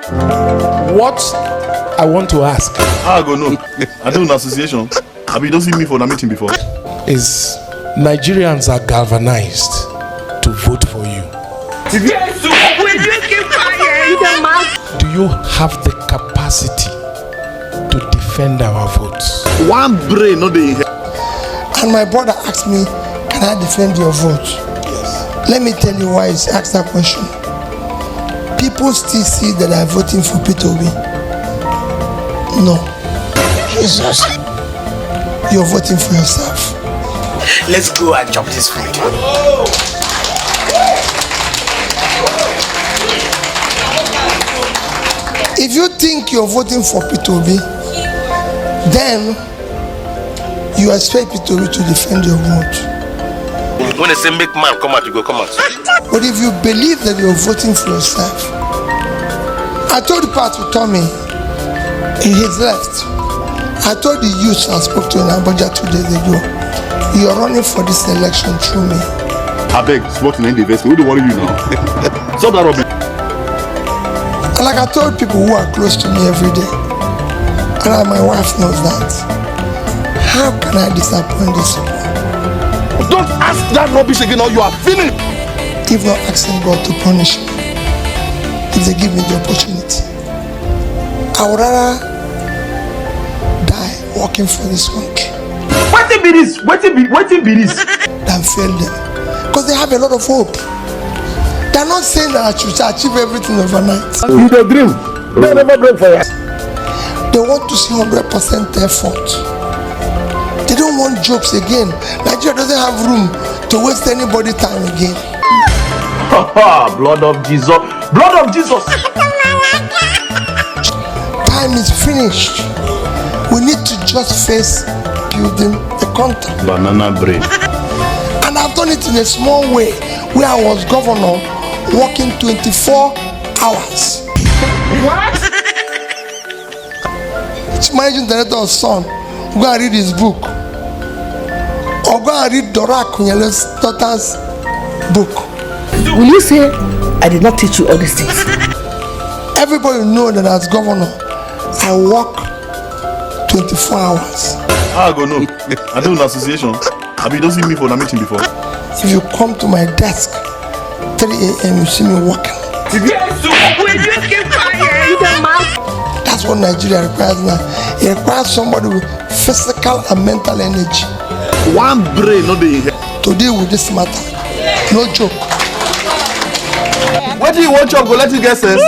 What I want to ask I go no. I do an association. Have you don't see me for the meeting before? is Nigerians are galvanized to vote for you. Do you have the capacity to defend our votes? One brain, not the. And my brother asked me, can I defend your vote? Yes. Let me tell you why he asked that question. People still see that I'm voting for Peter Obi. No. Jesus. You're voting for yourself. Let's go and chop this food. If you think you're voting for Peter Obi, then you expect Peter Obi to defend your vote. When they say make man come out, you go come out. But if you believe that you're voting for yourself, I told the part to Tommy, he's left. I told the youth I spoke to in Abuja 2 days ago, you're running for this election through me. I beg, sport in the investment. Who do worry you now? Stop that rubbish. And like I told people who are close to me every day, and my wife knows that, how can I disappoint this people? Don't ask that rubbish again or you are finished. If not asking God to punish me, if they give me the opportunity, I would rather die working for this country. What be this? What be this? Than fail them. Because they have a lot of hope. They are not saying that I should achieve everything overnight. You the dream. They never dream for us. They want to see 100% effort. They don't want jokes again. Nigeria doesn't have room to waste anybody time again. Blood of Jesus. Blood of Jesus. Time is finished. We need to just face building the country. Banana brain. And I've done it in a small way where I was governor working 24 hours. What? It's managing director's son. Go and read his book. Or go and read Dora Kunyele's daughter's book. Will you say I did not teach you all these things? Everybody know that as governor, I work 24 hours. I go no. I do an association. Have you don't see me for the meeting before? If you come to my desk 3 a.m. you see me working. That's what Nigeria requires now. It requires somebody with physical and mental energy. One brain, not the. To deal with this matter. No joke. What do you want, Chop? Go let you get sense.